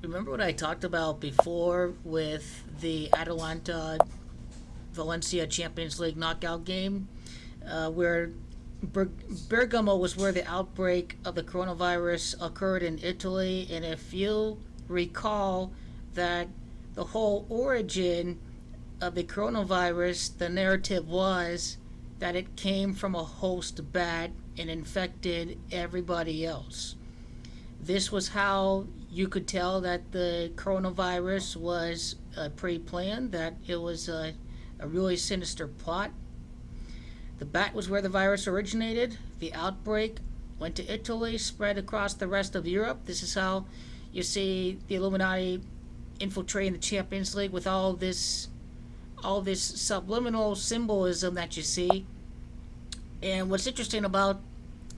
Remember what I talked about before with the Atalanta Valencia Champions League knockout game, where Bergamo was where the outbreak of the coronavirus occurred in Italy, and if you recall that the whole origin of the coronavirus, the narrative was that it came from a host bat and infected everybody else. This was how you could tell that the coronavirus was pre-planned, that it was a really sinister plot. The bat was where the virus originated. The outbreak went to Italy, spread across the rest of Europe. This is how you see the Illuminati infiltrating the Champions League with all this subliminal symbolism that you see. And what's interesting about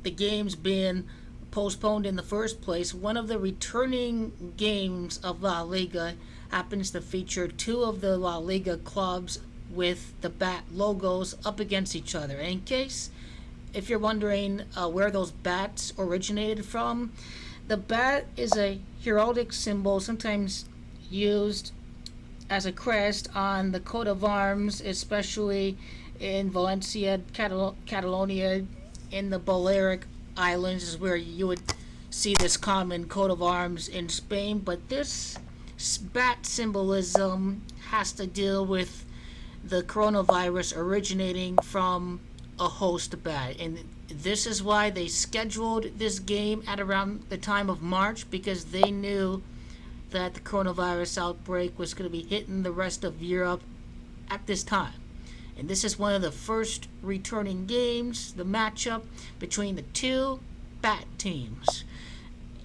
the games being postponed in the first place, one of the returning games of La Liga happens to feature two of the La Liga clubs with the bat logos up against each other. And in case if you're wondering where those bats originated from, the bat is a heraldic symbol sometimes used as a crest on the coat of arms, especially in Valencia, Catalonia, in the Balearic Islands is where you would see this common coat of arms in Spain. But this bat symbolism has to deal with the coronavirus originating from a host bat. And this is why they scheduled this game at around the time of March, because they knew that the coronavirus outbreak was going to be hitting the rest of Europe at this time. And this is one of the first returning games, the matchup between the two bat teams.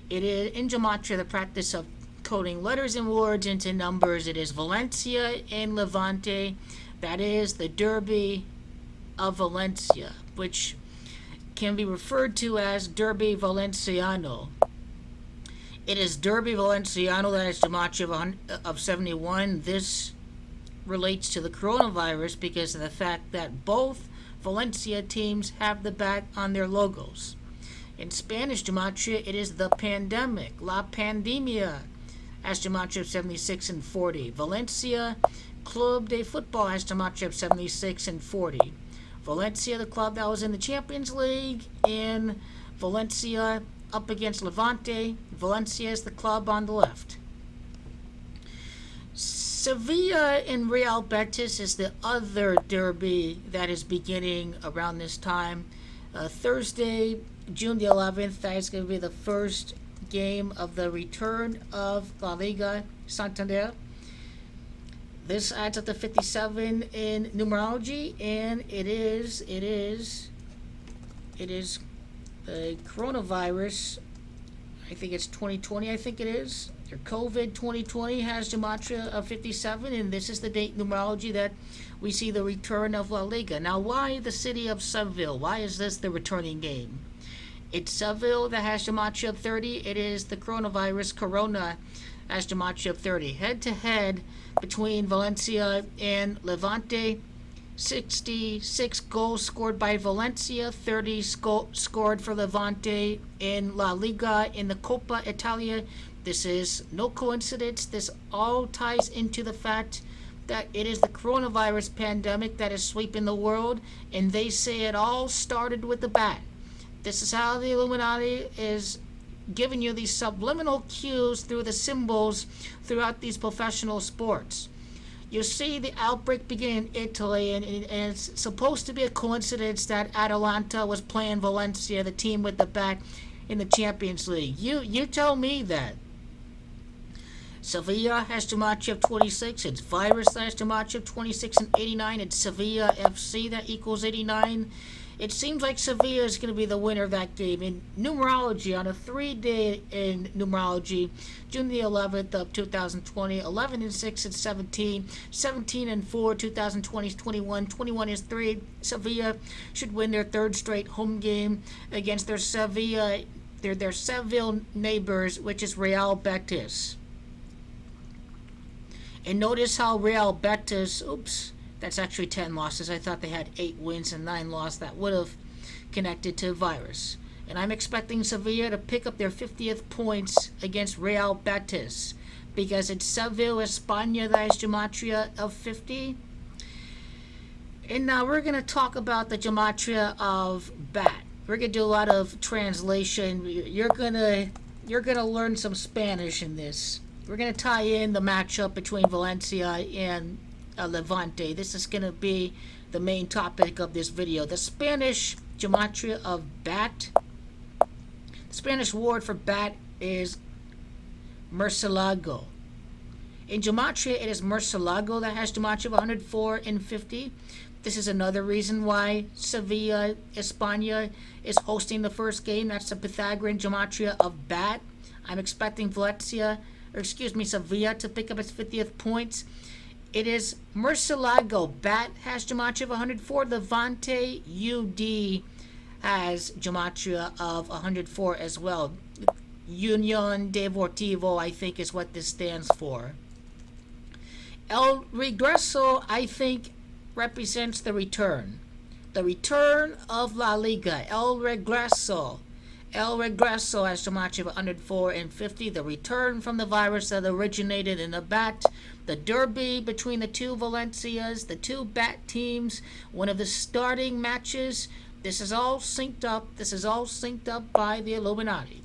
It is in gematria, the practice of coding letters and words into numbers. It is Valencia and Levante. That is the Derby of Valencia, which can be referred to as Derby Valenciano. It is Derby Valenciano, that is gematria of 71. This relates to the coronavirus because of the fact that both Valencia teams have the bat on their logos. In Spanish gematria, it is the Plandemic, La Pandemia, as gematria of 76 and 40. Valencia Club de Football has gematria of 76 and 40. Valencia, the club that was in the Champions League, in Valencia up against Levante. Valencia is the club on the left. Sevilla and Real Betis is the other derby that is beginning around this time. Thursday, June the 11th, that is going to be the first game of the return of La Liga Santander. This adds up to 57 in numerology, and it is the coronavirus. I think it's 2020, I think it is. Your COVID 2020 has gematria of 57, and this is the date numerology that we see the return of La Liga. Now, why the city of Seville? Why is this the returning game? It's Seville that has gematria of 30. It is the coronavirus Corona has gematria of 30. Head-to-head between Valencia and Levante. 66 goals scored by Valencia, 30 scored for Levante in La Liga. In the Coppa Italia, this is no coincidence. This all ties into the fact that it is the coronavirus pandemic that is sweeping the world, and they say it all started with the bat. This is how the Illuminati is giving you these subliminal cues through the symbols throughout these professional sports. You see the outbreak begin in Italy, and it's supposed to be a coincidence that Atalanta was playing Valencia, the team with the bat, in the Champions League. You tell me that. Sevilla has gematria of 26. It's virus that has gematria of 26 and 89. It's Sevilla FC that equals 89. It seems like Sevilla is going to be the winner of that game. In numerology, on a 3-day in numerology, June the 11th of 2020, 11 and 6 and 17, 17 and 4, 2020 is 21, 21 is 3. Sevilla should win their third straight home game against their Seville neighbors, which is Real Betis. And notice how Real Betis, that's actually 10 losses. I thought they had 8 wins and 9 losses. That would have connected to virus. And I'm expecting Sevilla to pick up their 50th points against Real Betis. because it's Seville, España that has gematria of 50. And now we're going to talk about the gematria of bat. We're going to do a lot of translation. You're going to learn some Spanish in this. We're going to tie in the matchup between Valencia and Levante. This is going to be the main topic of this video. The Spanish gematria of bat. The Spanish word for bat is murcielago. In gematria, it is murcielago that has gematria of 104 and 50. This is another reason why Sevilla, España is hosting the first game. That's the Pythagorean gematria of bat. I'm expecting Sevilla to pick up its 50th points. It is murcielago. Bat has gematria of 104. Levante UD has gematria of 104 as well. Union Deportivo, I think, is what this stands for. El regreso, I think, represents the return. The return of La Liga. El regreso. El regreso has gematria of 104 and 50. The return from the virus that originated in the bat. The derby between the two Valencias, the two bat teams, one of the starting matches. This is all synced up. This is all synced up by the Illuminati.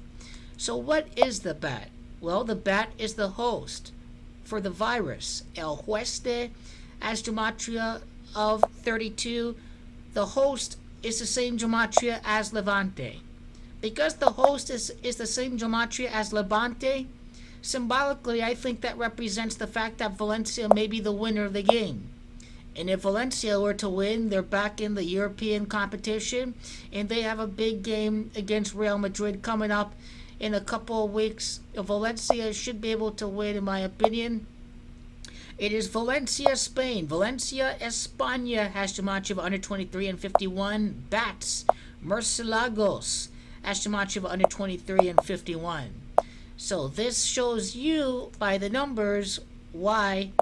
So what is the bat? Well, the bat is the host for the virus. El Hueste has gematria of 32. The host is the same gematria as Levante. Because the host is the same gematria as Levante, symbolically, I think that represents the fact that Valencia may be the winner of the game. And if Valencia were to win, they're back in the European competition, and they have a big game against Real Madrid coming up in a couple of weeks. Valencia should be able to win, in my opinion. It is Valencia, Spain. Valencia, España has gematria of 123 and 51. Bats, Murcielagos has gematria of 123 and 51. So this shows you by the numbers why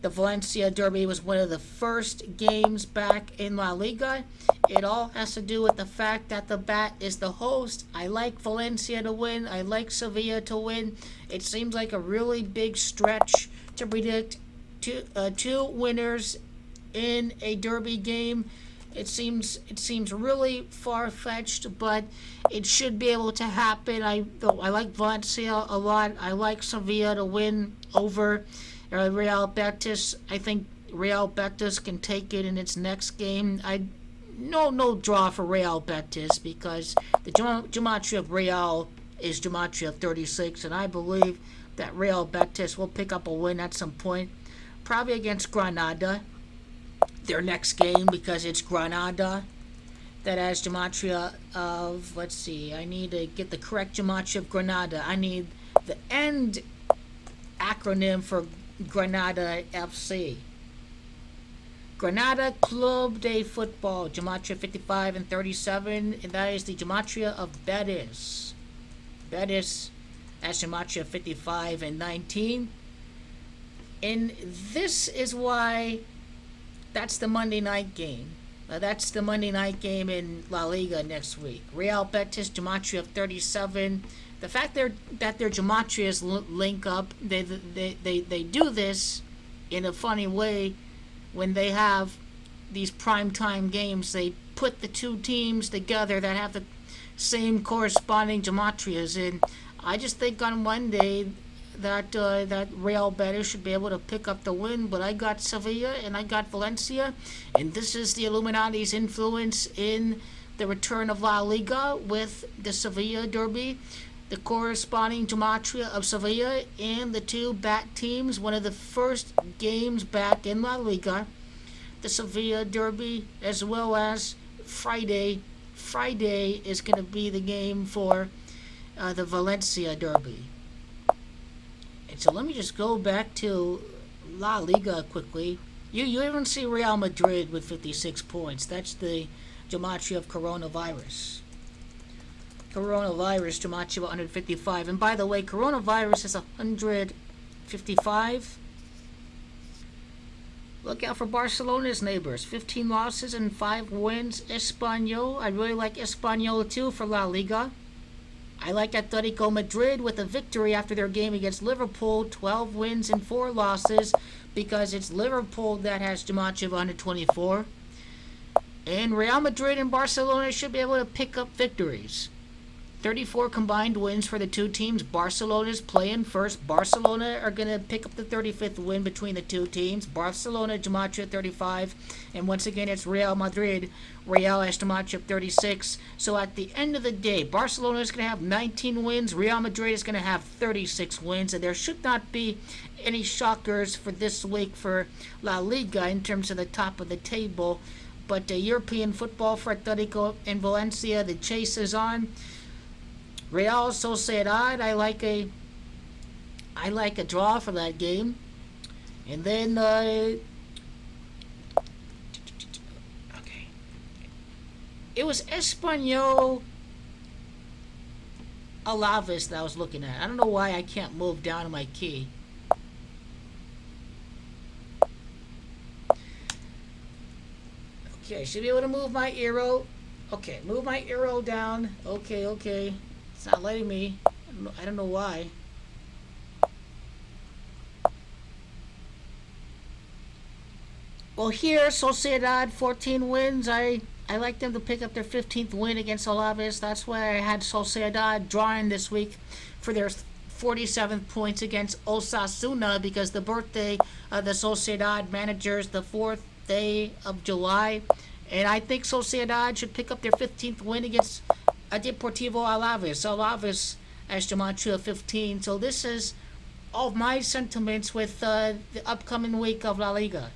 the Valencia Derby was one of the first games back in La Liga. It all has to do with the fact that the bat is the host. I like Valencia to win. I like Sevilla to win. It seems like a really big stretch to predict two winners in a derby game. It seems really far-fetched, but it should be able to happen. I like Valencia a lot. I like Sevilla to win over Real Betis. I think Real Betis can take it in its next game. No draw for Real Betis because the gematria of Real is gematria of 36, and I believe that Real Betis will pick up a win at some point, probably against Granada, their next game, because it's Granada that has gematria of, let's see, I need to get the correct gematria of Granada. I need the end acronym for Granada FC. Granada Club de Football, gematria 55 and 37, and that is the gematria of Betis. Betis has gematria 55 and 19. And this is why that's the Monday night game. That's the Monday night game in La Liga next week. Real Betis, gematria of 37. The fact that their gematrias link up, they do this in a funny way when they have these primetime games. They put the two teams together that have the same corresponding gematrias, and I just think on Monday that Real Betis should be able to pick up the win. But I got Sevilla and I got Valencia, and this is the Illuminati's influence in the return of La Liga with the Sevilla Derby. The corresponding gematria of Sevilla and the two bat teams, one of the first games back in La Liga, the Sevilla Derby, as well as Friday. Friday is going to be the game for the Valencia Derby. And so let me just go back to La Liga quickly. You even see Real Madrid with 56 points. That's the gematria of coronavirus. Coronavirus gematria of 155. And by the way, coronavirus is 155. Look out for Barcelona's neighbors. 15 losses and 5 wins. Espanyol. I really like Espanyol too for La Liga. I like Atletico Madrid with a victory after their game against Liverpool, 12 wins and 4 losses, because it's Liverpool that has Jumanji 124. And Real Madrid and Barcelona should be able to pick up victories. 34 combined wins for the two teams. Barcelona's playing first. Barcelona are going to pick up the 35th win between the two teams. Barcelona, Gematria 35. And once again, it's Real Madrid. Real has Gematria 36. So at the end of the day, Barcelona is going to have 19 wins. Real Madrid is going to have 36 wins. And there should not be any shockers for this week for La Liga in terms of the top of the table. But European football for Atletico and Valencia, the chase is on. Real Sociedad, I like a draw for that game. And then okay, it was Espanyol Alaves that I was looking at. I don't know why I can't move down to my key. Okay, I should be able to move my arrow. Okay, move my arrow down. Okay. It's not letting me. I don't know why. Well, here, Sociedad, 14 wins. I like them to pick up their 15th win against Alaves. That's why I had Sociedad drawing this week for their 47th points against Osasuna, because the birthday of the Sociedad manager is the 4th day of July. And I think Sociedad should pick up their 15th win against Deportivo Alaves. Alaves as Gematria 15. So this is all my sentiments with the upcoming week of La Liga.